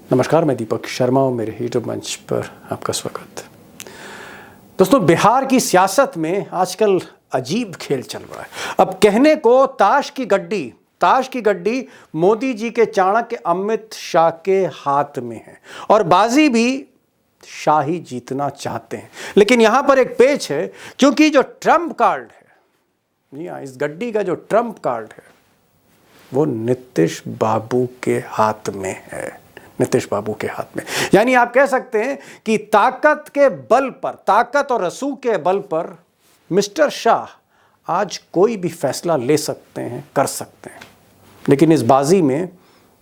नमस्कार, मैं दीपक शर्मा हूँ। मेरे यूट्यूब मंच पर आपका स्वागत। दोस्तों, बिहार की सियासत में आजकल अजीब खेल चल रहा है। अब कहने को ताश की गड्डी मोदी जी के चाणक्य अमित शाह के हाथ में है और बाजी भी शाह ही जीतना चाहते हैं। लेकिन यहां पर एक पेच है, क्योंकि जो ट्रम्प कार्ड है, जी हाँ, इस गड्डी का जो ट्रम्प कार्ड है वो नीतीश बाबू के हाथ में है। नीतीश बाबू के हाथ में, यानी आप कह सकते हैं कि ताकत के बल पर, ताकत और रसूख के बल पर मिस्टर शाह आज कोई भी फैसला ले सकते हैं, कर सकते हैं। लेकिन इस बाजी में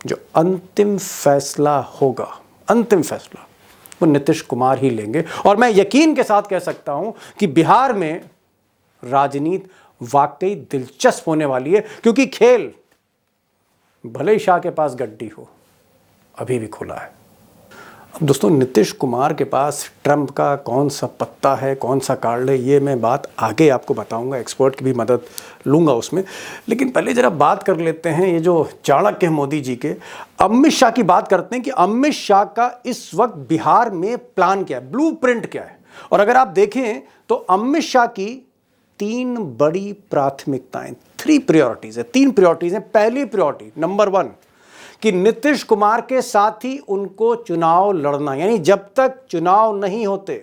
जो अंतिम फैसला होगा, अंतिम फैसला वो नीतीश कुमार ही लेंगे। और मैं यकीन के साथ कह सकता हूं कि बिहार में राजनीति वाकई दिलचस्प होने वाली है, क्योंकि खेल भले ही शाह के पास गड्डी हो, अभी भी खुला है। अब दोस्तों, नीतीश कुमार के पास ट्रम्प का कौन सा पत्ता है, कौन सा कार्ड है, ये मैं बात आगे आपको बताऊंगा, एक्सपर्ट की भी मदद लूंगा उसमें। लेकिन पहले जरा बात कर लेते हैं ये जो चाणक्य है मोदी जी के, अमित शाह की बात करते हैं कि अमित शाह का इस वक्त बिहार में प्लान क्या है, ब्लूप्रिंट क्या है। और अगर आप देखें तो अमित शाह की तीन बड़ी प्राथमिकताएं, तीन प्रायोरिटीज हैं। पहली प्रायोरिटी नंबर 1 कि नीतीश कुमार के साथ ही उनको चुनाव लड़ना, यानी जब तक चुनाव नहीं होते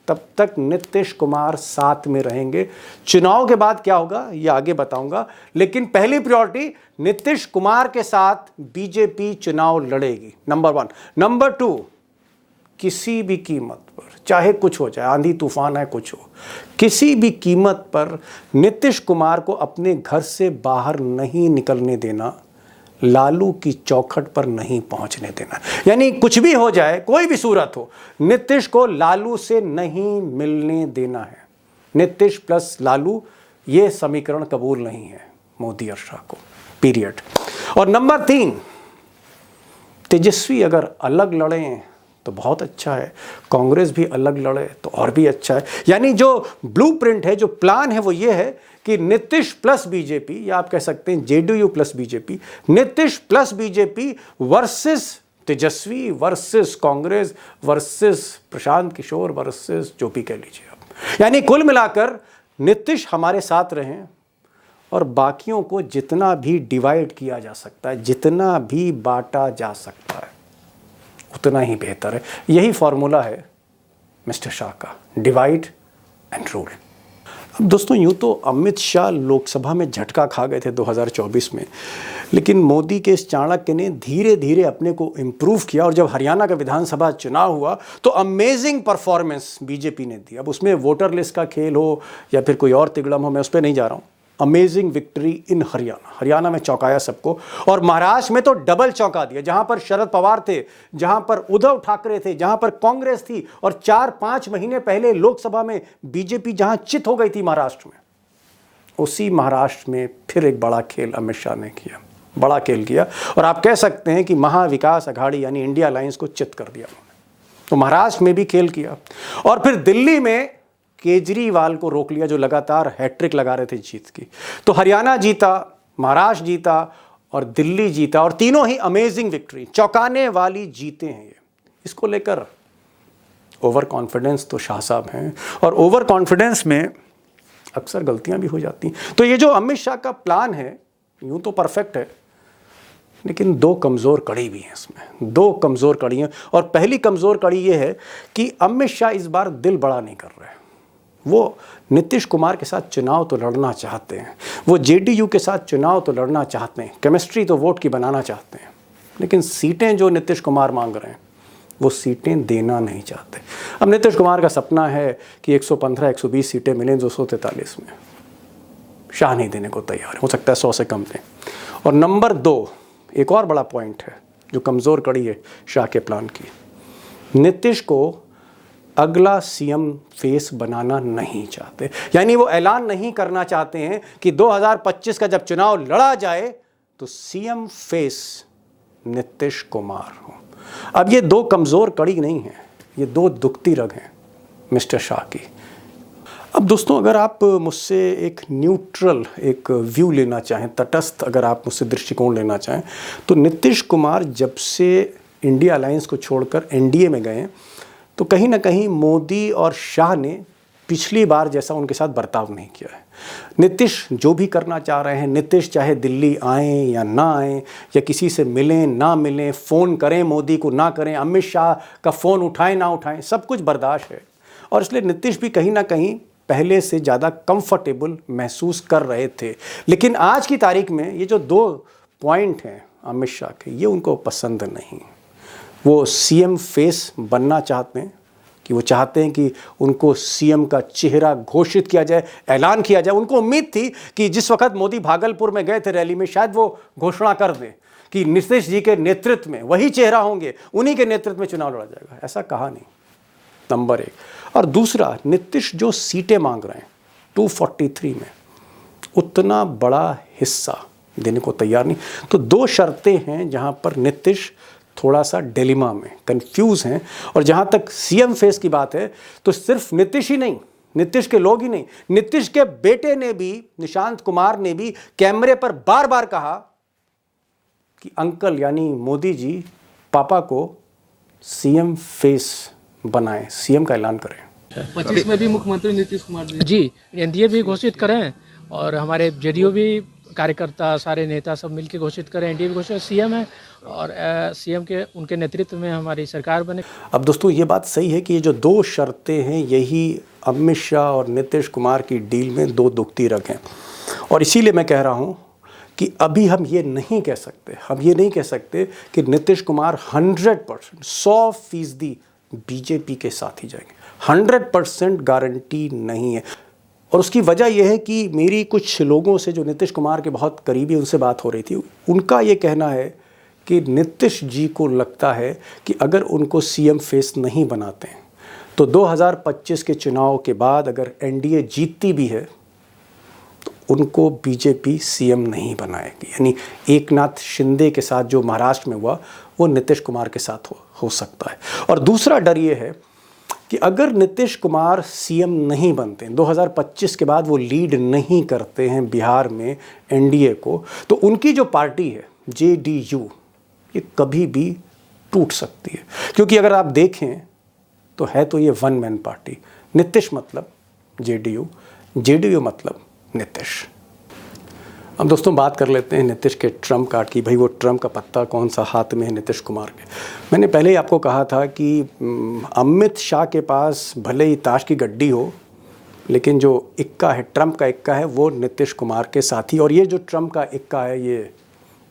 तब तक नीतीश कुमार साथ में रहेंगे। चुनाव के बाद क्या होगा ये आगे बताऊंगा, लेकिन पहली प्रायोरिटी नीतीश कुमार के साथ बीजेपी चुनाव लड़ेगी, नंबर 1। नंबर 2, किसी भी कीमत पर, चाहे कुछ हो जाए, आंधी तूफान है, कुछ हो, किसी भी कीमत पर नीतीश कुमार को अपने घर से बाहर नहीं निकलने देना, लालू की चौखट पर नहीं पहुंचने देना। यानी कुछ भी हो जाए, कोई भी सूरत हो, नीतीश को लालू से नहीं मिलने देना है। नीतीश प्लस लालू, ये समीकरण कबूल नहीं है मोदी और शाह को, पीरियड। और नंबर 3, तेजस्वी अगर अलग लड़ें तो बहुत अच्छा है, कांग्रेस भी अलग लड़े तो और भी अच्छा है। यानी जो ब्लूप्रिंट है, जो प्लान है, वो ये है कि नीतीश प्लस बीजेपी, या आप कह सकते हैं JDU plus BJP, Nitish plus BJP versus Tejashwi versus Congress versus Prashant Kishor versus जो भी कह लीजिए आप। यानी कुल मिलाकर नीतीश हमारे साथ रहें और बाकियों को जितना भी डिवाइड किया जा सकता है, जितना भी बांटा जा सकता है, उतना ही बेहतर है। यही फॉर्मूला है मिस्टर शाह का, डिवाइड एंड रूल। अब दोस्तों, यूँ तो अमित शाह लोकसभा में झटका खा गए थे 2024 में, लेकिन मोदी के इस चाणक्य ने धीरे धीरे अपने को इम्प्रूव किया। और जब हरियाणा का विधानसभा चुनाव हुआ तो अमेजिंग परफॉर्मेंस बीजेपी ने दी। अब उसमें वोटर लिस्ट का खेल हो या फिर कोई और तिगड़म हो, मैं उस पर नहीं जा रहा हूँ। अमेजिंग विक्ट्री इन हरियाणा में चौंकाया सबको। और महाराष्ट्र में तो डबल चौंका दिया, जहां पर शरद पवार थे, जहां पर उद्धव ठाकरे थे, जहां पर कांग्रेस थी, और 4-5 महीने पहले लोकसभा में बीजेपी जहां चित हो गई थी महाराष्ट्र में, उसी महाराष्ट्र में फिर एक बड़ा खेल अमित शाह ने किया, बड़ा खेल किया। और आप कह सकते हैं कि महाविकास अघाड़ी यानी इंडिया अलायंस को चित कर दिया उन्होंने। तो महाराष्ट्र में भी खेल किया और फिर दिल्ली में केजरीवाल को रोक लिया, जो लगातार हैट्रिक लगा रहे थे जीत की। तो हरियाणा जीता, महाराष्ट्र जीता और दिल्ली जीता, और तीनों ही अमेजिंग विक्ट्री, चौंकाने वाली जीते हैं ये। इसको लेकर ओवर कॉन्फिडेंस तो शाह साहब हैं, और ओवर कॉन्फिडेंस में अक्सर गलतियां भी हो जाती। तो ये जो अमित शाह का प्लान है, यूं तो परफेक्ट है, लेकिन 2 कमज़ोर कड़ी भी हैं इसमें, 2 कमज़ोर कड़ी हैं। और पहली कमज़ोर कड़ी ये है कि अमित शाह इस बार दिल बड़ा नहीं कर रहे। वो नीतीश कुमार के साथ चुनाव तो लड़ना चाहते हैं, वो जेडीयू के साथ चुनाव तो लड़ना चाहते हैं, केमिस्ट्री तो वोट की बनाना चाहते हैं, लेकिन सीटें जो नीतीश कुमार मांग रहे हैं वो सीटें देना नहीं चाहते। अब नीतीश कुमार का सपना है कि 115-120 सीटें मिलें 243 में, शाह नहीं देने को तैयार है, हो सकता है 100 से कम दें। और नंबर 2, एक और बड़ा पॉइंट है जो कमज़ोर कड़ी है शाह के प्लान की, नीतीश को अगला सीएम फेस बनाना नहीं चाहते। यानी वो ऐलान नहीं करना चाहते हैं कि 2025 का जब चुनाव लड़ा जाए तो सीएम फेस नीतीश कुमार हो। अब ये 2 कमज़ोर कड़ी नहीं है, ये 2 दुखती रग हैं मिस्टर शाह की। अब दोस्तों, अगर आप मुझसे एक न्यूट्रल एक व्यू लेना चाहें, तटस्थ अगर आप मुझसे दृष्टिकोण लेना चाहें, तो नीतीश कुमार जब से इंडिया अलायंस को छोड़कर एनडीए में गए हैं, तो कहीं ना कहीं मोदी और शाह ने पिछली बार जैसा उनके साथ बर्ताव नहीं किया है। नीतीश जो भी करना चाह रहे हैं, नीतीश चाहे दिल्ली आएँ या ना आएँ, या किसी से मिलें ना मिलें, फ़ोन करें मोदी को ना करें, अमित शाह का फ़ोन उठाएं ना उठाएं, सब कुछ बर्दाश्त है। और इसलिए नीतीश भी कहीं ना कहीं पहले से ज़्यादा कंफर्टेबल महसूस कर रहे थे। लेकिन आज की तारीख में ये जो 2 पॉइंट हैं अमित शाह के, ये उनको पसंद नहीं। वो सीएम फेस बनना चाहते हैं, कि वो चाहते हैं कि उनको सीएम का चेहरा घोषित किया जाए, ऐलान किया जाए। उनको उम्मीद थी कि जिस वक्त मोदी भागलपुर में गए थे रैली में, शायद वो घोषणा कर दें कि नीतीश जी के नेतृत्व में वही चेहरा होंगे, उन्हीं के नेतृत्व में चुनाव लड़ा जाएगा। ऐसा कहा नहीं, नंबर 1। और दूसरा, नीतीश जो सीटें मांग रहे हैं 243 में, उतना बड़ा हिस्सा देने को तैयार नहीं। तो 2 शर्तें हैं जहां पर नीतीश थोड़ा सा डिलेमा में, कंफ्यूज हैं। और जहां तक सीएम फेस की बात है, तो सिर्फ नीतीश ही नहीं, नीतीश के लोग ही नहीं, नीतीश के बेटे ने भी, निशांत कुमार ने भी कैमरे पर बार बार कहा कि अंकल यानी मोदी जी पापा को सीएम फेस बनाएं, सीएम का ऐलान करें। 25 में भी मुख्यमंत्री नीतीश कुमार जी एनडीए भी घोषित करें और हमारे जेडीयू भी कार्यकर्ता सारे नेता सब मिलकर घोषित करें, एनडीए भी घोषित, सीएम है और सीएम के उनके नेतृत्व में हमारी सरकार बने। अब दोस्तों ये बात सही है कि ये जो 2 शर्तें हैं, यही अमित शाह और नीतीश कुमार की डील में 2 दुखती रग हैं। और इसीलिए मैं कह रहा हूँ कि अभी हम ये नहीं कह सकते कि नीतीश कुमार 100% 100% बीजेपी के साथ ही जाएंगे। 100% गारंटी नहीं है। और उसकी वजह यह है कि मेरी कुछ लोगों से जो नीतीश कुमार के बहुत करीबी, उनसे बात हो रही थी, उनका ये कहना है कि नीतीश जी को लगता है कि अगर उनको सीएम फेस नहीं बनाते हैं तो 2025 के चुनाव के बाद अगर एनडीए जीतती भी है तो उनको बीजेपी सीएम नहीं बनाएगी। यानी एकनाथ शिंदे के साथ जो महाराष्ट्र में हुआ वो नीतीश कुमार के साथ हो सकता है। और दूसरा डर ये है कि अगर नीतीश कुमार सीएम नहीं बनते, 2025 के बाद वो लीड नहीं करते हैं बिहार में एनडीए को, तो उनकी जो पार्टी है जेडीयू, ये कभी भी टूट सकती है। क्योंकि अगर आप देखें तो है तो ये 1 मैन पार्टी, नीतीश मतलब जेडीयू, जेडीयू मतलब नीतीश। अब दोस्तों बात कर लेते हैं नीतीश के ट्रम्प कार्ड की। भाई वो ट्रम्प का पत्ता कौन सा हाथ में है नीतीश कुमार के। मैंने पहले ही आपको कहा था कि अमित शाह के पास भले ही ताश की गड्डी हो, लेकिन जो इक्का है, ट्रम्प का इक्का है, वो नीतीश कुमार के साथी। और ये जो ट्रम्प का इक्का है, ये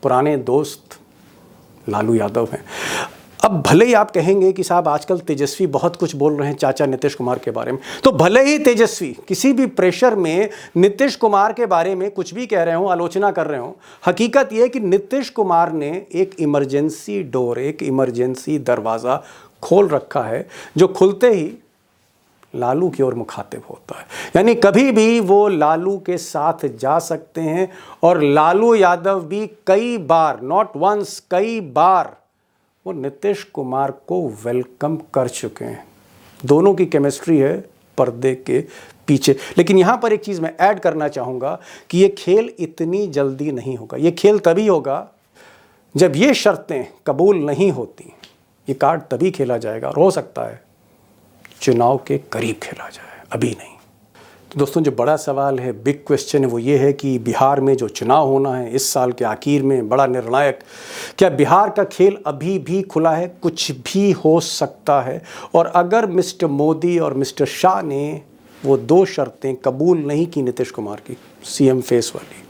पुराने दोस्त लालू यादव हैं। अब भले ही आप कहेंगे कि साहब आजकल तेजस्वी बहुत कुछ बोल रहे हैं चाचा नीतीश कुमार के बारे में, तो भले ही तेजस्वी किसी भी प्रेशर में नीतीश कुमार के बारे में कुछ भी कह रहे हो, आलोचना कर रहे हो, हकीकत यह है कि नीतीश कुमार ने एक इमरजेंसी डोर, एक इमरजेंसी दरवाज़ा खोल रखा है, जो खुलते ही लालू की ओर मुखातिब होता है। यानी कभी भी वो लालू के साथ जा सकते हैं। और लालू यादव भी कई बार, नॉट वंस, कई बार वो नीतीश कुमार को वेलकम कर चुके हैं। दोनों की केमिस्ट्री है पर्दे के पीछे। लेकिन यहाँ पर एक चीज़ मैं ऐड करना चाहूँगा कि ये खेल इतनी जल्दी नहीं होगा। ये खेल तभी होगा जब ये शर्तें कबूल नहीं होती। ये कार्ड तभी खेला जाएगा, और हो सकता है चुनाव के करीब खेला जाए, अभी नहीं। तो दोस्तों जो बड़ा सवाल है, बिग क्वेश्चन है, वो ये है कि बिहार में जो चुनाव होना है इस साल के आखिर में, बड़ा निर्णायक, क्या बिहार का खेल अभी भी खुला है? कुछ भी हो सकता है। और अगर मिस्टर मोदी और मिस्टर शाह ने वो 2 शर्तें कबूल नहीं की नीतीश कुमार की, सीएम फेस वाली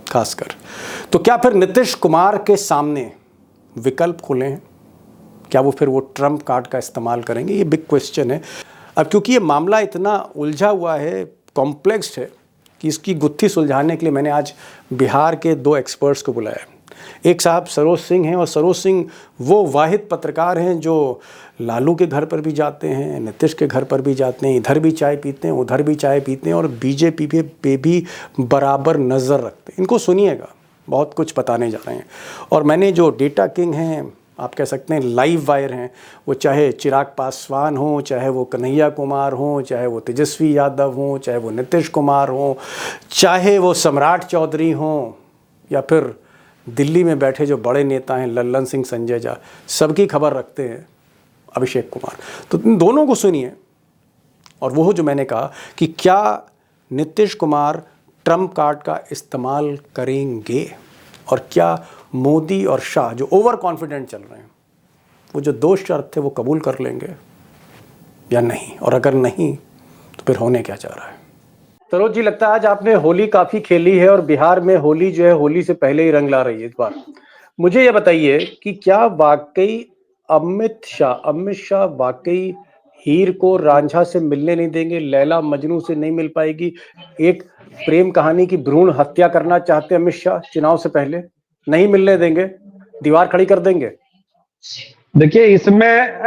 खासकर, तो क्या फिर नीतीश कुमार के सामने विकल्प खुले हैं? क्या वो फिर वो ट्रम्प कार्ड का इस्तेमाल करेंगे? ये बिग क्वेश्चन है। अब क्योंकि ये मामला इतना उलझा हुआ है, कॉम्प्लेक्स है, कि इसकी गुत्थी सुलझाने के लिए मैंने आज बिहार के 2 एक्सपर्ट्स को बुलाया। एक साहब सरोज सिंह हैं, और सरोज सिंह वो वाहिद पत्रकार हैं जो लालू के घर पर भी जाते हैं, नीतीश के घर पर भी जाते हैं, इधर भी चाय पीते हैं, उधर भी चाय पीते हैं, और बीजेपी पे भी बराबर नज़र रखते हैं। इनको सुनिएगा, बहुत कुछ बताने जा रहे हैं। और मैंने जो डेटा किंग हैं, आप कह सकते हैं लाइव वायर हैं, वो चाहे चिराग पासवान हो, चाहे वो कन्हैया कुमार हो, चाहे वो तेजस्वी यादव हो, चाहे वो नीतीश कुमार हो, चाहे वो सम्राट चौधरी हो, या फिर दिल्ली में बैठे जो बड़े नेता हैं, लल्लन सिंह, संजय झा, सबकी खबर रखते हैं अभिषेक कुमार। तो इन दोनों को सुनिए। और वो जो मैंने कहा कि क्या नीतीश कुमार ट्रम्प कार्ड का इस्तेमाल करेंगे, और क्या मोदी और शाह जो ओवर कॉन्फिडेंट चल रहे हैं, वो जो 2 शर्त थे वो कबूल कर लेंगे या नहीं, और अगर नहीं तो फिर होने क्या जा रहा है। सरोज जी, लगता है आज आपने होली काफ़ी खेली है, और बिहार में होली जो है होली से पहले ही रंग ला रही है इस बार। मुझे ये बताइए कि क्या वाकई अमित शाह वाकई हीर को रांझा से मिलने नहीं देंगे, लैला मजनू से नहीं मिल पाएगी? एक प्रेम कहानी की भ्रूण हत्या करना चाहते अमित शाह चुनाव से पहले, नहीं मिलने देंगे, दीवार खड़ी कर देंगे? देखिए, इसमें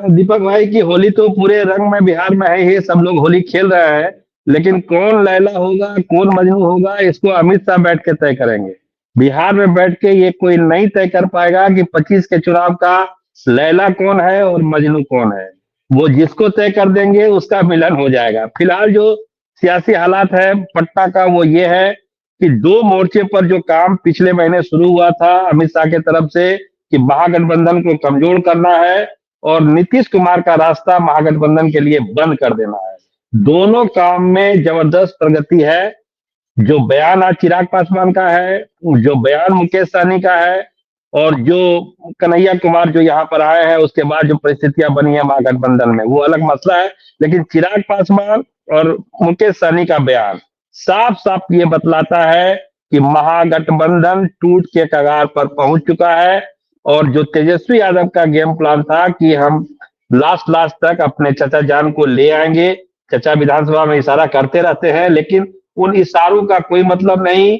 दीपक भाई की होली तो पूरे रंग में बिहार में है ही, सब लोग होली खेल रहे हैं, लेकिन कौन लैला होगा कौन मजनू होगा इसको अमित शाह बैठ के तय करेंगे। बिहार में बैठ के ये कोई नहीं तय कर पाएगा कि 25 के चुनाव का लैला कौन है और मजनू कौन है। वो जिसको तय कर देंगे उसका मिलन हो जाएगा। फिलहाल जो सियासी हालात है पटना का वो ये है कि 2 मोर्चे पर जो काम पिछले महीने शुरू हुआ था अमित शाह की तरफ से कि महागठबंधन को कमजोर करना है और नीतीश कुमार का रास्ता महागठबंधन के लिए बंद कर देना है, दोनों काम में जबरदस्त प्रगति है। जो बयान आज चिराग पासवान का है, जो बयान मुकेश सहनी का है, और जो कन्हैया कुमार जो यहाँ पर आए हैं उसके बाद जो परिस्थितियां बनी है महागठबंधन में, वो अलग मसला है। लेकिन चिराग पासवान और मुकेश सहनी का बयान साफ साफ ये बतलाता है कि महागठबंधन टूट के कगार पर पहुंच चुका है। और जो तेजस्वी यादव का गेम प्लान था कि हम लास्ट तक अपने चचा जान को ले आएंगे, चचा विधानसभा में इशारा करते रहते हैं लेकिन उन इशारों का कोई मतलब नहीं।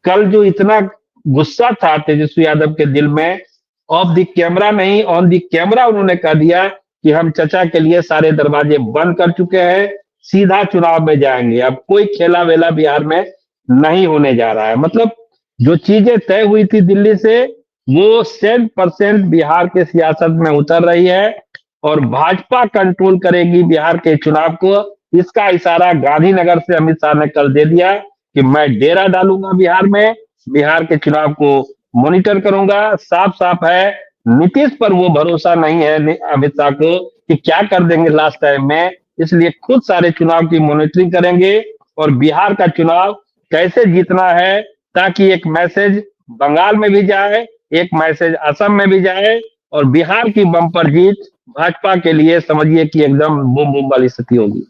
कल जो इतना गुस्सा था तेजस्वी यादव के दिल में, ऑफ द कैमरा नहीं ऑन द कैमरा उन्होंने कह दिया कि हम चचा के लिए सारे दरवाजे बंद कर चुके हैं, सीधा चुनाव में जाएंगे, अब कोई खेला वेला बिहार में नहीं होने जा रहा है। मतलब जो चीजें तय हुई थी दिल्ली से वो 100% बिहार के सियासत में उतर रही है और भाजपा कंट्रोल करेगी बिहार के चुनाव को। इसका इशारा गांधीनगर से अमित शाह ने कल दे दिया कि मैं डेरा डालूंगा बिहार में, बिहार के चुनाव को मॉनिटर करूंगा। साफ साफ है नीतीश पर वो भरोसा नहीं है अमित शाह को कि क्या कर देंगे लास्ट टाइम में, इसलिए खुद सारे चुनाव की मॉनिटरिंग करेंगे और बिहार का चुनाव कैसे जीतना है ताकि एक मैसेज बंगाल में भी जाए, एक मैसेज असम में भी जाए और बिहार की बम्पर जीत भाजपा के लिए समझिए कि एकदम बूम बूम वाली स्थिति होगी।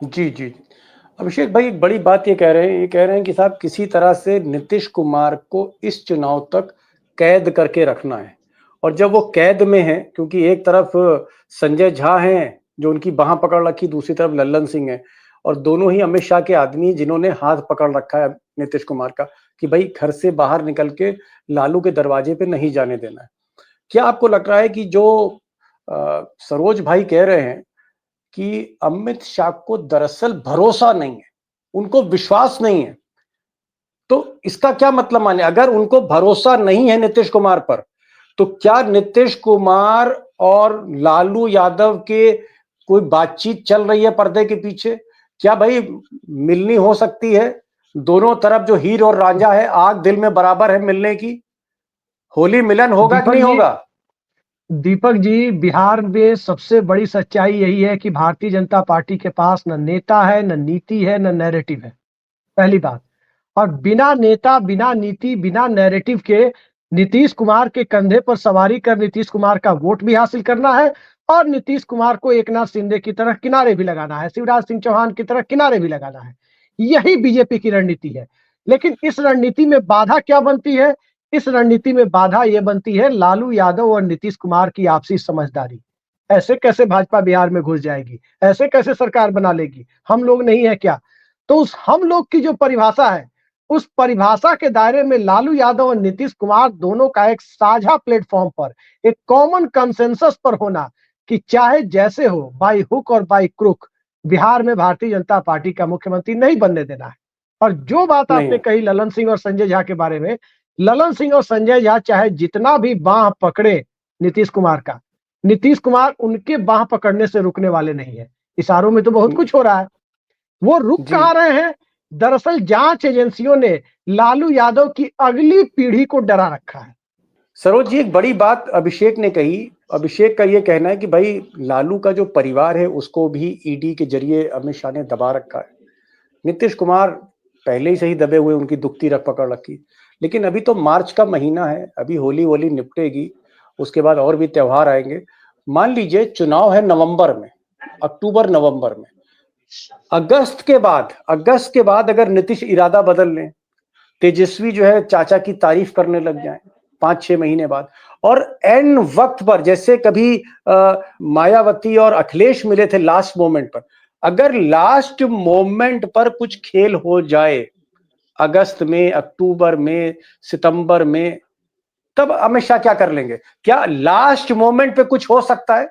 जी जी, अभिषेक भाई एक बड़ी बात ये कह रहे हैं कि साहब किसी तरह से नीतीश कुमार को इस चुनाव तक कैद करके रखना है। और जब वो कैद में है, क्योंकि एक तरफ संजय झा हैं जो उनकी बाह पकड़ रखी, दूसरी तरफ लल्लन सिंह है, और दोनों ही अमित शाह के आदमी जिन्होंने हाथ पकड़ रखा है नीतीश कुमार का कि भाई घर से बाहर निकल के लालू के दरवाजे पे नहीं जाने देना है। क्या आपको लग रहा है कि जो सरोज भाई कह रहे हैं कि अमित शाह को दरअसल भरोसा नहीं है, उनको विश्वास नहीं है, तो इसका क्या मतलब माने? अगर उनको भरोसा नहीं है नीतीश कुमार पर, तो क्या नीतीश कुमार और लालू यादव के कोई बातचीत चल रही है पर्दे के पीछे? क्या भाई मिलनी हो सकती है? दोनों तरफ जो हीर और रांझा है, आग दिल में बराबर है मिलने की। होली मिलन होगा कि नहीं होगा? दीपक जी, बिहार में सबसे बड़ी सच्चाई यही है कि भारतीय जनता पार्टी के पास न नेता है, न नीति है, न नैरेटिव है, पहली बात। और बिना नेता, बिना नीति, बिना नैरेटिव के नीतीश कुमार के कंधे पर सवारी कर नीतीश कुमार का वोट भी हासिल करना है और नीतीश कुमार को एकनाथ शिंदे की तरह किनारे भी लगाना है, शिवराज सिंह चौहान की तरह किनारे भी लगाना है। यही बीजेपी की रणनीति है। लेकिन इस रणनीति में बाधा क्या बनती है? इस रणनीति में बाधा यह बनती है लालू यादव और नीतीश कुमार की आपसी समझदारी। ऐसे कैसे भाजपा बिहार में घुस जाएगी, ऐसे कैसे सरकार बना लेगी, हम लोग नहीं है क्या? तो उस हम लोग की जो परिभाषा है, उस परिभाषा के दायरे में लालू यादव और नीतीश कुमार दोनों का एक साझा प्लेटफॉर्म पर, एक कॉमन कंसेंसस पर होना कि चाहे जैसे हो, बाय हुक और बाय क्रुक, बिहार में भारतीय जनता पार्टी का मुख्यमंत्री नहीं बनने देना है। और जो बात आपने कही ललन सिंह और संजय झा के बारे में, ललन सिंह और संजय झा चाहे जितना भी बाह पकड़े नीतीश कुमार का, नीतीश कुमार उनके बाह पकड़ने से रुकने वाले नहीं है। इशारों में तो बहुत कुछ हो रहा है, वो रुक कहाँ रहे हैं? दरअसल जांच एजेंसियों ने लालू यादव की अगली पीढ़ी को डरा रखा है। सरोज जी, एक बड़ी बात अभिषेक ने कही। अभिषेक का ये कहना है कि भाई लालू का जो परिवार है उसको भी ईडी के जरिए अमित शाह ने दबा रखा है। नीतीश कुमार पहले ही सही दबे हुए, उनकी दुखती रख पकड़ रखी, लेकिन अभी तो मार्च का महीना है, अभी होली वोली निपटेगी, उसके बाद और भी त्योहार आएंगे। मान लीजिए चुनाव है नवंबर में, अक्टूबर नवंबर में, अगस्त के बाद अगर नीतीश इरादा बदल लें, तेजस्वी जो है चाचा की तारीफ करने लग जाए 5-6 महीने बाद, और एन वक्त पर जैसे कभी मायावती और अखिलेश मिले थे लास्ट मोमेंट पर, अगर लास्ट मोमेंट पर कुछ खेल हो जाए अगस्त में, अक्टूबर में, सितंबर में, तब अमित शाह क्या कर लेंगे? क्या लास्ट मोमेंट पे कुछ हो सकता है?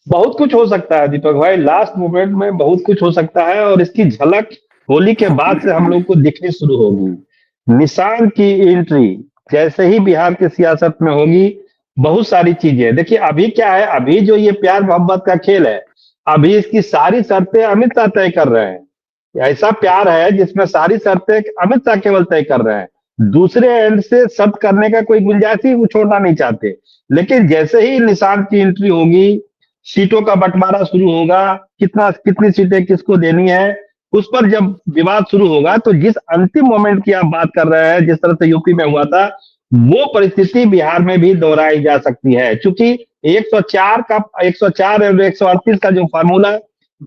बहुत कुछ हो सकता है दीपक भाई, लास्ट मोमेंट में बहुत कुछ हो सकता है, और इसकी झलक होली के बाद से हम लोग को दिखनी शुरू होगी। निशान की एंट्री जैसे ही बिहार की सियासत में होगी, बहुत सारी चीजें देखिए। अभी क्या है, अभी जो ये प्यार मोहब्बत का खेल है, अभी इसकी सारी शर्तें अमित शाह तय कर रहे हैं। ऐसा प्यार है जिसमें सारी शर्तें अमित शाह केवल तय कर रहे हैं, दूसरे एंड से शर्त करने का कोई गुंजाइश ही वो छोड़ना नहीं चाहते। लेकिन जैसे ही निशान की एंट्री होगी, सीटों का बंटवारा शुरू होगा, कितनी सीटें किसको देनी है, उस पर जब विवाद शुरू होगा, तो जिस अंतिम मोमेंट की आप बात कर रहे हैं, जिस तरह से यूपी में हुआ था, वो परिस्थिति बिहार में भी दोहराई जा सकती है। क्योंकि 104 और 138 का जो फार्मूला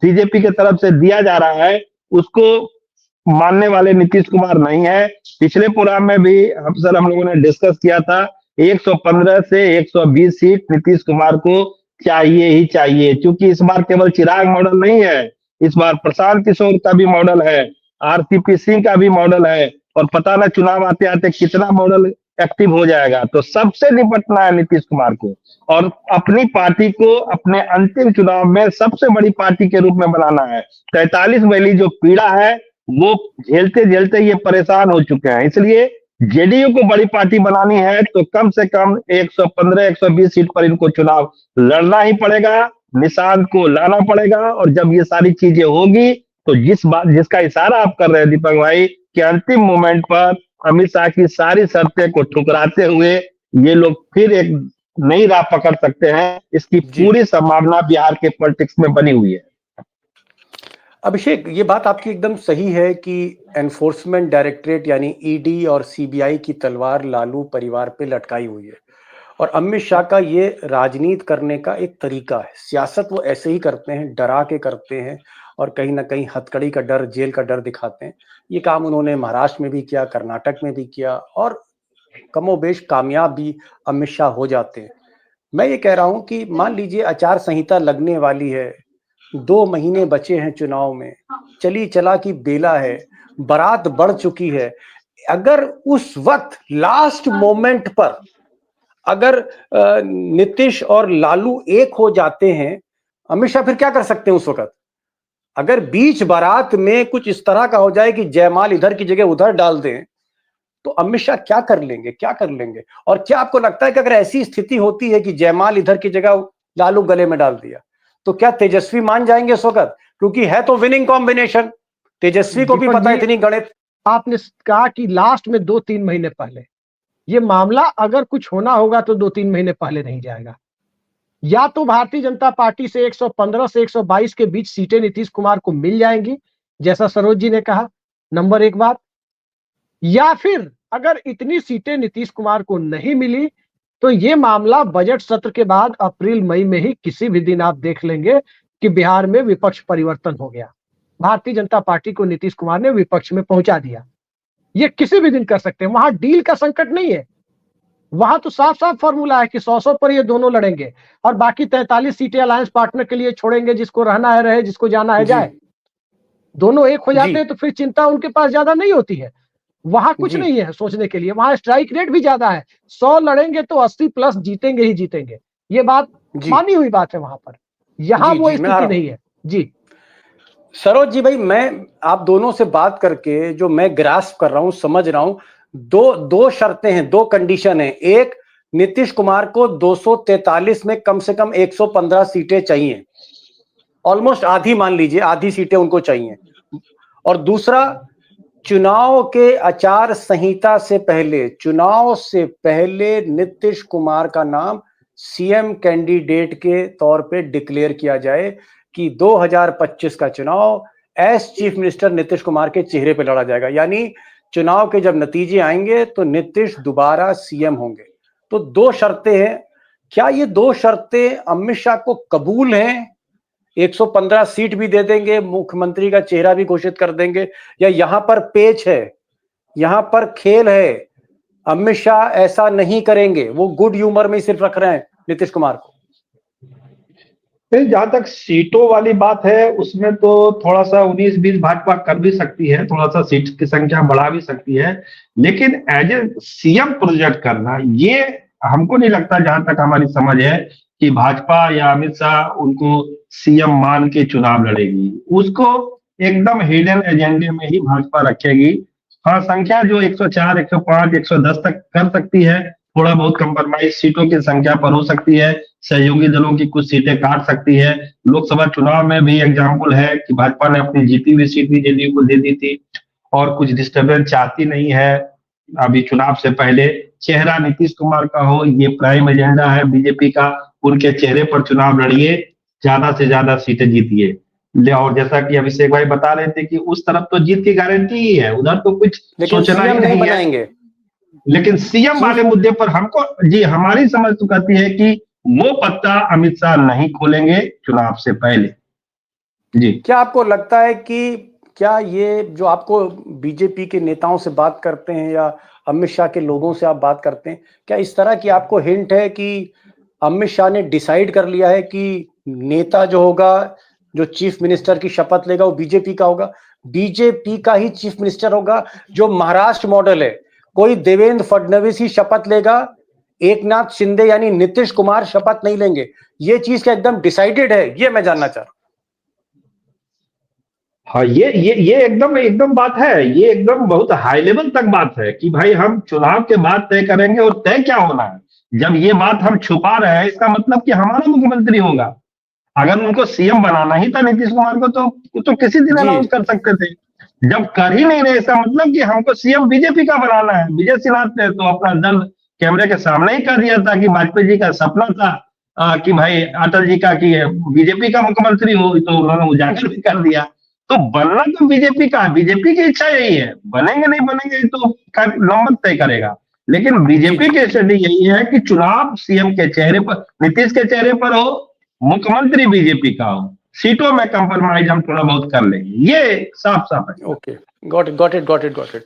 बीजेपी की तरफ से दिया जा रहा है, उसको मानने वाले नीतीश कुमार नहीं है। पिछले प्रोग्राम में भी हम लोगों ने डिस्कस किया था, 115 से 120 सीट नीतीश कुमार को चाहिए ही चाहिए, क्योंकि इस बार केवल चिराग मॉडल नहीं है, इस बार प्रशांत किशोर का भी मॉडल है, आरसीपी सिंह का भी मॉडल है, और पता ना चुनाव आते आते कितना मॉडल एक्टिव हो जाएगा। तो सबसे निपटना है नीतीश कुमार को, और अपनी पार्टी को अपने अंतिम चुनाव में सबसे बड़ी पार्टी के रूप में बनाना है। 43 वाली जो पीड़ा है वो झेलते झेलते ये परेशान हो चुके हैं। इसलिए जेडीयू को बड़ी पार्टी बनानी है तो कम से कम 115-120 सीट पर इनको चुनाव लड़ना ही पड़ेगा, निशान को लाना पड़ेगा। और जब ये सारी चीजें होगी, तो जिसका इशारा आप कर रहे हैं दीपक भाई, कि अंतिम मोमेंट पर अमित शाह की सारी शर्तें को ठुकराते हुए ये लोग फिर एक नई राह पकड़ सकते हैं, इसकी पूरी संभावना बिहार के पॉलिटिक्स में बनी हुई है। अभिषेक, ये बात आपकी एकदम सही है कि एनफोर्समेंट डायरेक्टरेट यानी ईडी और सीबीआई की तलवार लालू परिवार पे लटकाई हुई है, और अमित शाह का ये राजनीति करने का एक तरीका है। सियासत वो ऐसे ही करते हैं, डरा के करते हैं, और कहीं ना कहीं हथकड़ी का डर, जेल का डर दिखाते हैं। ये काम उन्होंने महाराष्ट्र में भी किया, कर्नाटक में भी किया, और कमोबेश कामयाब भी अमित शाह हो जाते हैं। मैं ये कह रहा हूं कि मान लीजिए आचार संहिता लगने वाली है, 2 महीने बचे हैं चुनाव में, चली चला की बेला है, बारात बढ़ चुकी है। अगर उस वक्त लास्ट मोमेंट पर अगर नीतीश और लालू एक हो जाते हैं, अमित शाह फिर क्या कर सकते हैं उस वक्त? अगर बीच बारात में कुछ इस तरह का हो जाए कि जयमाल इधर की जगह उधर डाल दें, तो अमित शाह क्या कर लेंगे? और क्या आपको लगता है कि अगर ऐसी स्थिति होती है कि जयमाल इधर की जगह लालू गले में डाल दिया, तो क्या तेजस्वी मान जाएंगे उस वक्त? क्योंकि है तो विनिंग कॉम्बिनेशन, तेजस्वी को भी पता है इतनी गणित। आपने कहा कि लास्ट में 2-3 महीने पहले, ये मामला अगर कुछ होना होगा तो 2-3 महीने पहले नहीं जाएगा। या तो भारतीय जनता पार्टी से 115 से 122 के बीच सीटें नीतीश कुमार को मिल जाएंगी, जैसा सरोज जी ने कहा, नंबर 1 बात। या फिर अगर इतनी सीटें नीतीश कुमार को नहीं मिली, तो ये मामला बजट सत्र के बाद अप्रैल मई में ही किसी भी दिन आप देख लेंगे कि बिहार में विपक्ष परिवर्तन हो गया, भारतीय जनता पार्टी को नीतीश कुमार ने विपक्ष में पहुंचा दिया। ये किसी भी दिन कर सकते हैं, वहां डील का संकट नहीं है, वहां तो साफ साफ फॉर्मूला है कि 100 पर ये दोनों लड़ेंगे, और बाकी 43 सीटें अलायंस पार्टनर के लिए छोड़ेंगे, जिसको रहना है रहे, जिसको जाना है जाए। दोनों एक हो जाते हैं तो फिर चिंता उनके पास ज्यादा नहीं होती है। वहां कुछ नहीं है सोचने के लिए, वहां स्ट्राइक रेट भी ज्यादा है, 100 लड़ेंगे तो 80+ जीतेंगे ही जीतेंगे, ये बात मानी हुई बात है वहां पर। यहाँ वो स्थिति नहीं है। जी सरोज जी भाई, मैं आप दोनों से बात करके जो मैं ग्रास्प कर रहा हूं, समझ रहा हूं, दो शर्तें हैं, 2 कंडीशन है। एक, नीतीश कुमार को 243 में कम से कम 115 सीटें चाहिए, ऑलमोस्ट आधी, मान लीजिए आधी सीटें उनको चाहिए। और दूसरा, चुनाव के आचार संहिता से पहले, चुनाव से पहले नीतीश कुमार का नाम सीएम कैंडिडेट के तौर पे डिक्लेयर किया जाए कि 2025 का चुनाव as chief minister Nitish Kumar के चेहरे पे लड़ा जाएगा। यानी चुनाव के जब नतीजे आएंगे तो नीतीश दोबारा सीएम होंगे। तो दो शर्तें हैं, क्या ये दो शर्तें अमित शाह को कबूल हैं? 115 सीट भी दे देंगे, मुख्यमंत्री का चेहरा भी घोषित कर देंगे, या यहां पर पेच है, यहां पर खेल है? अमित शाह ऐसा नहीं करेंगे, वो गुड ह्यूमर में सिर्फ रख रहे हैं नीतीश कुमार को। फिर जहां तक सीटों वाली बात है, उसमें तो थोड़ा सा 19-20 भाजपा कर भी सकती है, थोड़ा सा सीट की संख्या बढ़ा भी सकती है, लेकिन एज ए सीएम प्रोजेक्ट करना, ये हमको नहीं लगता, जहां तक हमारी समझ है, कि भाजपा या अमित शाह उनको सीएम मान के चुनाव लड़ेगी। उसको एकदम हिडन एजेंडे में ही भाजपा रखेगी। हाँ, संख्या जो 104, 105, 110 तक कर सकती है, थोड़ा बहुत कंप्रोमाइज सीटों की संख्या पर हो सकती है, सहयोगी दलों की कुछ सीटें काट सकती है। लोकसभा चुनाव में भी एग्जाम्पल है कि भाजपा ने अपनी जीती हुई सीट भी जेडीयू को दे दी थी, और कुछ डिस्टर्बेंस चाहती नहीं है अभी चुनाव से पहले। चेहरा नीतीश कुमार का हो, ये प्राइम एजेंडा है बीजेपी का, उनके चेहरे पर चुनाव लड़िए, ज्यादा से ज्यादा सीटें जीतिए। और जैसा कि अभिषेक भाई बता रहे थे कि उस तरफ तो जीत की गारंटी ही है, उधर तो कुछ सोचना ही नहीं बनाएंगे। लेकिन सीएम वाले मुद्दे पर हमको, जी हमारी समझ तो कहती है कि वो पत्ता अमित शाह नहीं खोलेंगे चुनाव से पहले। जी, क्या आपको लगता है कि क्या ये जो आपको बीजेपी के नेताओं से बात करते हैं या अमित शाह के लोगों से आप बात करते हैं, क्या इस तरह की आपको हिंट है कि अमित शाह ने डिसाइड कर लिया है कि नेता जो होगा, जो चीफ मिनिस्टर की शपथ लेगा, वो बीजेपी का होगा, बीजेपी का ही चीफ मिनिस्टर होगा? जो महाराष्ट्र मॉडल है, कोई देवेंद्र फडणवीस ही शपथ लेगा, एकनाथ शिंदे यानी नीतीश कुमार शपथ नहीं लेंगे, ये चीज क्या एकदम डिसाइडेड है? ये मैं जानना चाह रहा हूं। हाँ, ये एकदम बात है, ये एकदम बहुत हाई लेवल तक बात है कि भाई हम चुनाव के बाद तय करेंगे, और तय क्या होना है? जब ये बात हम छुपा रहे हैं, इसका मतलब कि हमारा मुख्यमंत्री होगा। अगर उनको सीएम बनाना ही था नीतीश कुमार को, तो किसी दिन अनाउंस कर सकते थे। जब कर ही नहीं रहे, इसका मतलब कि हमको सीएम बीजेपी का बनाना है। विजय सिन्हा ने तो अपना दल कैमरे के सामने ही कर दिया था कि वाजपेयी जी का सपना था कि भाई अटल जी का कि बीजेपी का मुख्यमंत्री हो, तो उन्होंने उजागर भी कर दिया। तो बनना तो बीजेपी का, बीजेपी की इच्छा यही है, बनेंगे नहीं बनेंगे तो नंबर तय करेगा। लेकिन बीजेपी की स्टडी यही है कि चुनाव सीएम के चेहरे पर, नीतीश के चेहरे पर हो, मुख्यमंत्री बीजेपी का हो, सीटों में कंप्रोमाइज हम थोड़ा बहुत कर लेंगे, ये साफ साफ है। Okay, got it.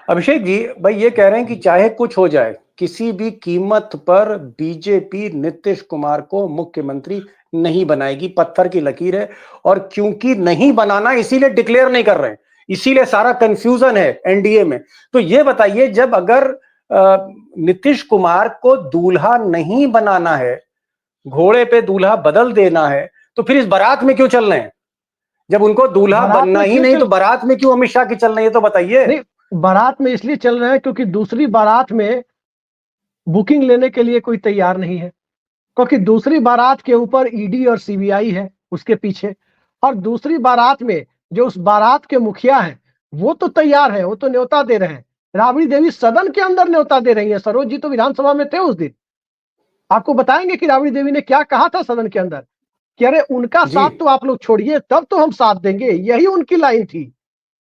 Abhishek ji, भाई ये कह रहे हैं कि चाहे कुछ हो जाए, किसी भी कीमत पर बीजेपी नीतीश कुमार को मुख्यमंत्री नहीं बनाएगी, पत्थर की लकीर है। और क्योंकि नहीं बनाना, इसीलिए डिक्लेयर नहीं कर रहे हैं, इसीलिए सारा कंफ्यूजन है एनडीए में। तो ये बताइए, जब अगर नीतीश कुमार को दूल्हा नहीं बनाना है, घोड़े पे दूल्हा बदल देना है, तो फिर इस बारात में क्यों चल रहे हैं? जब उनको दूल्हा बनना ही नहीं, तो बारात में क्यों अमित शाह की चल रही है? तो बताइए। नहीं, बारात में इसलिए चल रहे हैं क्योंकि दूसरी बारात में बुकिंग लेने के लिए कोई तैयार नहीं है, क्योंकि दूसरी बारात के ऊपर ईडी और सीबीआई है उसके पीछे, और दूसरी बारात में जो उस बारात के मुखिया हैं वो तो तैयार है, वो तो न्योता दे रहे हैं। राबड़ी देवी सदन के अंदर न्योता दे रही है। सरोज जी तो विधानसभा में थे उस दिन, आपको बताएंगे कि राबड़ी देवी ने क्या कहा था सदन के अंदर कि अरे उनका साथ तो आप लोग छोड़िए, तब तो हम साथ देंगे। यही उनकी लाइन थी,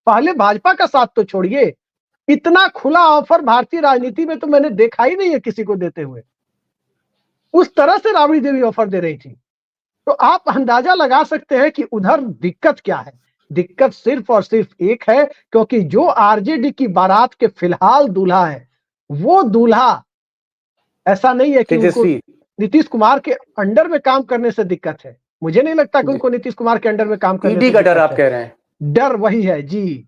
पहले भाजपा का साथ तो छोड़िए। इतना खुला ऑफर भारतीय राजनीति में तो मैंने देखा ही नहीं है किसी को देते हुए। उस तरह से राबड़ी देवी ऑफर दे रही थी। तो आप अंदाजा लगा सकते हैं कि उधर दिक्कत क्या है। दिक्कत सिर्फ और सिर्फ एक है, क्योंकि जो आरजेडी की बारात के फिलहाल दूल्हा है, वो दूल्हा ऐसा नहीं है कि उनको नीतीश कुमार के अंडर में काम करने से दिक्कत है। मुझे नहीं लगता कि उनको नीतीश कुमार के अंडर में काम करने से का डर आप कह रहे हैं? डर वही है जी,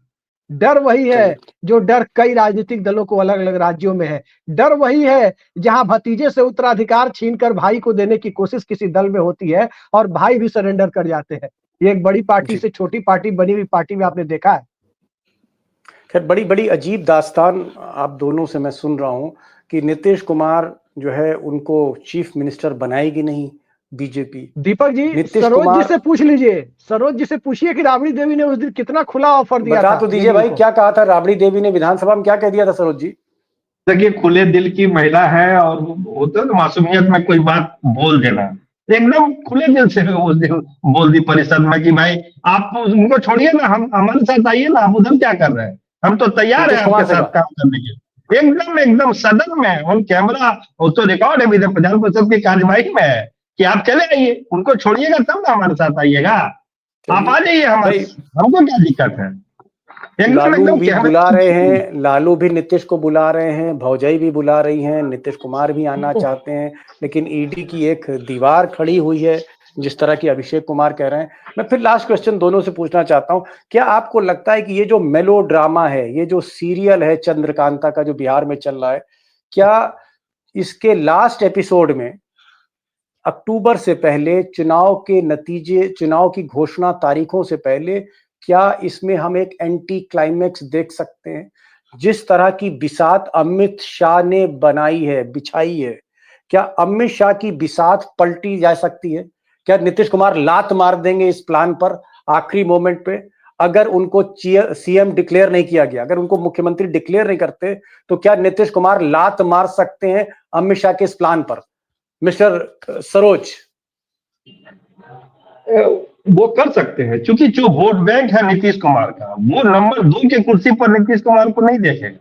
डर वही है जो डर कई राजनीतिक दलों को अलग अलग राज्यों में है। डर वही है जहां भतीजे से उत्तराधिकार छीनकर भाई को देने की कोशिश किसी दल में होती है और भाई भी सरेंडर कर जाते हैं। ये एक बड़ी पार्टी से छोटी पार्टी बनी हुई पार्टी में आपने देखा है। खैर, बड़ी अजीब दास्तान आप दोनों से मैं सुन रहा हूं कि नीतीश कुमार जो है उनको चीफ मिनिस्टर बनाएगी नहीं, बीजेपी। दीपक जी, नीतीश सरोज जी कुमार, से पूछ लीजिए, सरोज जी से पूछिए कि राबड़ी देवी ने उस दिन कितना खुला ऑफर दिया बता था तो दीजिए जेडीयू भाई, को। क्या कहा था राबड़ी देवी ने विधानसभा में, क्या कह दिया था सरोज जी? देखिए, खुले दिल की महिला है और होता है ना मासूमियत में कोई बात बोल देना, एकदम खुले दिल से उस दिन बोल दी परिषद में कि भाई आप उनको छोड़िए ना, हम हमारे साथ आइए ना, हम उधर क्या कर रहे हैं, हम तो तैयार है नीतीश आपके कुमार से साथ कहा। काम करने के लिए। एकदम एकदम सदन में ऑन कैमरा, वो तो रिकॉर्ड है विधान परिषद की कार्यवाही में है कि आप चले आइए, उनको छोड़िएगा तब ना हमारे साथ आइएगा, आप चलिए आ जाइए हमारे भाई, साथ, हमको क्या दिक्कत है। एकदम लालू एकदम भी बुला कैमरा। रहे हैं, लालू भी नीतीश को बुला रहे हैं, भौजाई भी बुला रही हैं, नीतीश कुमार भी आना चाहते हैं, लेकिन ईडी की एक दीवार खड़ी हुई है, जिस तरह की अभिषेक कुमार कह रहे हैं। मैं फिर लास्ट क्वेश्चन दोनों से पूछना चाहता हूं, क्या आपको लगता है कि ये जो मेलो ड्रामा है, ये जो सीरियल है चंद्रकांता का जो बिहार में चल रहा है, क्या इसके लास्ट एपिसोड में अक्टूबर से पहले चुनाव के नतीजे, चुनाव की घोषणा तारीखों से पहले, क्या इसमें हम एक एंटी क्लाइमेक्स देख सकते हैं? जिस तरह की बिसात अमित शाह ने बनाई है, बिछाई है, क्या अमित शाह की बिसात पलटी जा सकती है? क्या नीतीश कुमार लात मार देंगे इस प्लान पर आखिरी मोमेंट पे? अगर उनको सीएम डिक्लेयर नहीं किया गया, अगर उनको मुख्यमंत्री डिक्लेयर नहीं करते, तो क्या नीतीश कुमार लात मार सकते हैं अमित शाह के इस प्लान पर? मिस्टर सरोज। वो कर सकते हैं, क्योंकि जो वोट बैंक है नीतीश कुमार का, वो नंबर 2 की कुर्सी पर नीतीश कुमार को नहीं देखेगा।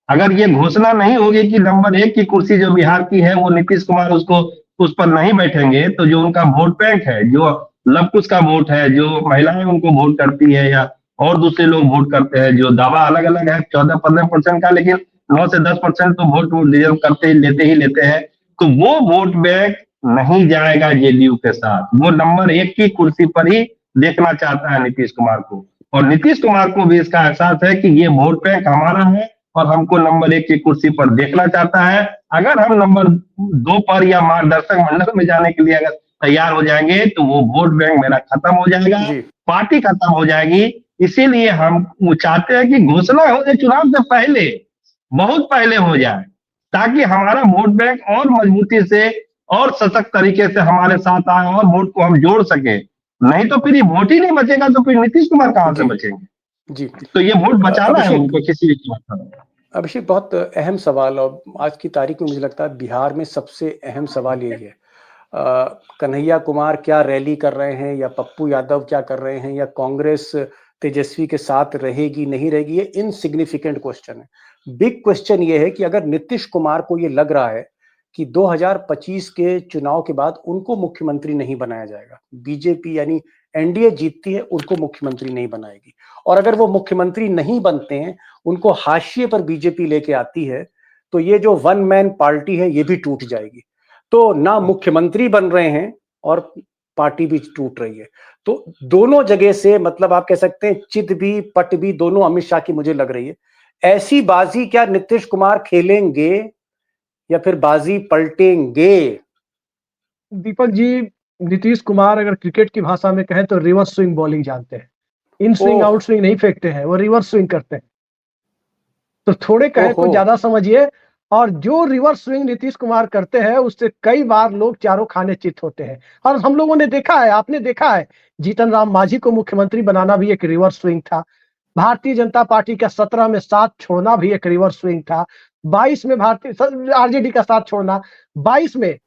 अगर ये घोषणा नहीं होगी कि नंबर 1 की कुर्सी जो बिहार की है वो नीतीश कुमार उसको उस पर नहीं बैठेंगे, तो जो उनका वोट बैंक है, जो लवकुश का वोट है, जो महिलाएं उनको वोट करती है या और दूसरे लोग वोट करते हैं, जो दावा अलग अलग है 14-15% का, लेकिन 9 से 10% तो वोट रिजर्व करते ही लेते हैं, तो वो वोट बैंक नहीं जाएगा जेडीयू के साथ। वो नंबर 1 की कुर्सी पर ही देखना चाहता है नीतीश कुमार को, और नीतीश कुमार को भी इसका एहसास है कि ये वोट बैंक हमारा है और हमको नंबर 1 की कुर्सी पर देखना चाहता है। अगर हम नंबर 2 पर या मार्गदर्शक मंडल में जाने के लिए अगर तैयार हो जाएंगे, तो वो वोट बैंक मेरा खत्म हो जाएगा, जी, पार्टी खत्म हो जाएगी। इसीलिए हम वो चाहते हैं कि घोषणा हो जाए चुनाव से पहले, बहुत पहले हो जाए, ताकि हमारा वोट बैंक और मजबूती से और सशक्त तरीके से हमारे साथ आए और वोट को हम जोड़ सके। नहीं तो फिर ये वोट ही नहीं बचेगा, तो फिर नीतीश कुमार कहां से जी, बचेंगे। जी। तो ये वोट बचाना है अभिषेक, उनको किसी भी कीमत पर। अभिषेक, बहुत अहम सवाल, और आज की तारीख में मुझे लगता है बिहार में सबसे अहम सवाल यही है। कन्हैया कुमार क्या रैली कर रहे हैं, या पप्पू यादव क्या कर रहे हैं, या कांग्रेस तेजस्वी के साथ रहेगी नहीं रहेगी, ये इनसिग्निफिकेंट क्वेश्चन है। बिग क्वेश्चन ये है कि अगर नीतीश कुमार को ये लग रहा है कि 2025 के चुनाव के बाद उनको मुख्यमंत्री नहीं बनाया जाएगा, बीजेपी यानी एनडीए जीतती है, उनको मुख्यमंत्री नहीं बनाएगी, और अगर वो मुख्यमंत्री नहीं बनते हैं, उनको हाशिए पर बीजेपी लेके आती है, तो ये जो वन मैन पार्टी है ये भी टूट जाएगी। तो ना मुख्यमंत्री बन रहे हैं और पार्टी भी टूट रही है। तो दोनों जगह से, मतलब आप कह सकते हैं चित भी पट भी दोनों अमित शाह की मुझे लग रही है। ऐसी बाजी क्या नीतीश कुमार खेलेंगे, या फिर बाजी पलटेंगे? दीपक जी, नीतीश कुमार अगर क्रिकेट की भाषा में कहें तो रिवर्स स्विंग बॉलिंग जानते हैं। In swing oh, out swing नहीं फेंकते हैं, वो रिवर्स स्विंग करते हैं। तो थोड़े कहे को ओहो, ज्यादा समझिए। और जो रिवर्स स्विंग नीतीश कुमार करते हैं उससे कई बार लोग चारों खाने चित होते हैं। और हम लोगों ने देखा है, आपने देखा है, जीतन राम मांझी को मुख्यमंत्री बनाना भी एक रिवर्स स्विंग था। भारतीय जनता पार्टी का 17 में साथ छोड़ना भी एक रिवर्स स्विंग था। 22 में भारतीय आरजेडी का साथ छोड़ना, 22 में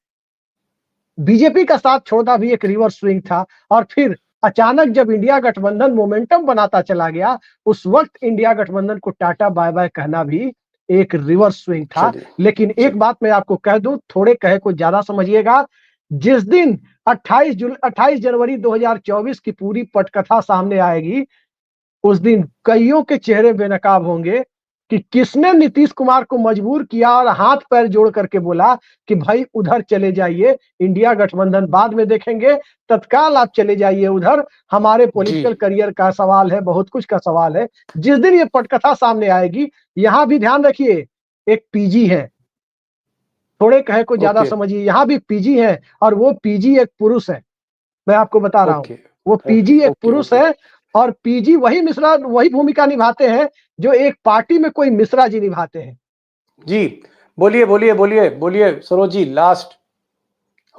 बीजेपी का साथ छोड़ना भी एक रिवर्स स्विंग था। और फिर अचानक जब इंडिया गठबंधन मोमेंटम बनाता चला गया, उस वक्त इंडिया गठबंधन को टाटा बाय बाय कहना भी एक रिवर्स स्विंग था। चलिए, लेकिन एक बात मैं आपको कह दूं, थोड़े कहे को ज्यादा समझिएगा। जिस दिन 28 जनवरी 2024 की पूरी पटकथा सामने आएगी, उस दिन कईयों के चेहरे बेनकाब होंगे कि किसने नीतीश कुमार को मजबूर किया और हाथ पैर जोड़ करके बोला कि भाई उधर चले जाइए, इंडिया गठबंधन बाद में देखेंगे, तत्काल आप चले जाइए उधर, हमारे जी, पॉलिटिकल करियर का सवाल है, बहुत कुछ का सवाल है। जिस दिन ये पटकथा सामने आएगी, यहां भी ध्यान रखिए, एक पीजी है, थोड़े कहे को ज्यादा ओके, समझिए, यहां भी पीजी है, और वो पीजी एक पुरुष है। मैं आपको बता रहा हूं, ओके, वो ओके, पीजी एक ओके, पुरुष ओके। है। और पीजी वही मिश्रा, वही भूमिका निभाते हैं जो एक पार्टी में कोई मिश्रा जी निभाते हैं। जी, बोलिए बोलिए बोलिए बोलिए सरोज जी, लास्ट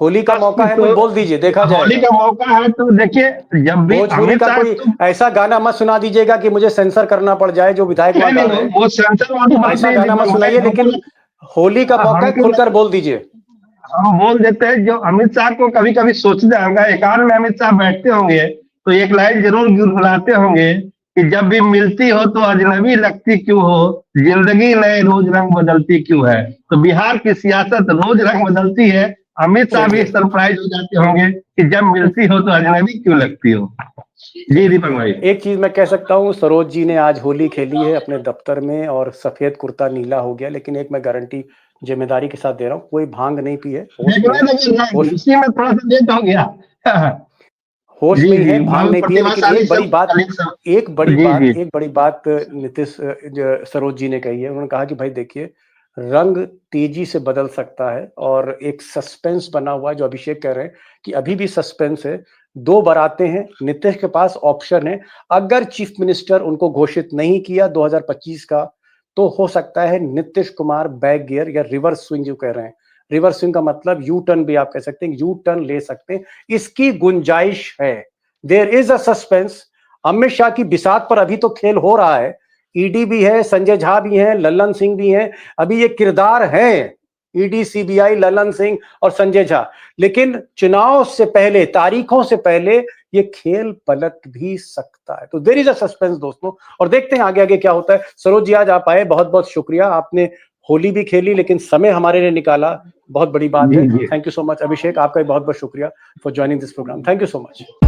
होली का मौका है, कुछ बोल दीजिए, देखा होली जाएगा। का मौका है तो देखिए, जब भी भोजपुरी अमित का शाह कोई ऐसा गाना मत सुना दीजिएगा कि मुझे सेंसर करना पड़ जाए, जो विधायक वहां गा रहे हैं, वो सेंसर वाली बात ऐसा नहीं गाना मत दीपक भाई, सुनाइए, लेकिन होली का मौका है, खुलकर बोल दीजिए। हम बोल देते हैं। जो अमित शाह को कभी कभी सोचते होंगे, एकांत में अमित शाह बैठते होंगे तो एक लाइन जरूर गुनगुनाते होंगे कि जब भी मिलती हो तो अजनबी लगती क्यों हो, जिंदगी नए रोज रंग बदलती क्यों है। तो बिहार की सियासत रोज रंग बदलती है। अमित शाह भी सरप्राइज हो जाते होंगे कि जब मिलती हो तो अजनबी क्यों लगती हो। जी दीपक भाई, एक चीज मैं कह सकता हूँ, सरोज जी ने आज होली खेली है अपने दफ्तर में और सफेद कुर्ता नीला हो गया, लेकिन एक मैं गारंटी जिम्मेदारी के साथ दे रहा हूँ, कोई भांग नहीं पी है, होश में है, इसी में थोड़ा सा लेट हो गया। होश जी में ही जी, है, भांग नहीं पी है। लेकिन एक बड़ी बात, जी एक बड़ी बात नीतीश सरोज जी ने कही है। उन्होंने कहा कि भाई देखिए, रंग तेजी से बदल सकता है और एक सस्पेंस बना हुआ है, जो अभिषेक कह रहे हैं कि अभी भी सस्पेंस है। 2 बारातें हैं, नीतीश के पास ऑप्शन है। अगर चीफ मिनिस्टर उनको घोषित नहीं किया 2025 का, तो हो सकता है नीतीश कुमार बैक गियर या रिवर्स स्विंग जो कह रहे हैं, रिवर्स स्विंग का मतलब यू टर्न भी आप कह सकते हैं, यू टर्न ले सकते हैं, इसकी गुंजाइश है। There is a suspense. Amit Shah की बिसात पर अभी तो खेल हो रहा है। ईडी भी है, संजय झा भी हैं, लल्लन सिंह भी हैं, अभी ये किरदार हैं, ईडी, सीबीआई, लल्लन सिंह और संजय झा। लेकिन चुनाव से पहले, तारीखों से पहले ये खेल पलट भी सकता है। तो देयर इज अ सस्पेंस दोस्तों, और देखते हैं आगे आगे क्या होता है। सरोज जी आज आप आए, बहुत बहुत शुक्रिया। आपने होली भी खेली लेकिन समय हमारे लिए निकाला, बहुत बड़ी बात है। Thank you so much. Abhishek, आपका भी बहुत बहुत शुक्रिया for joining this programme. Thank you so much.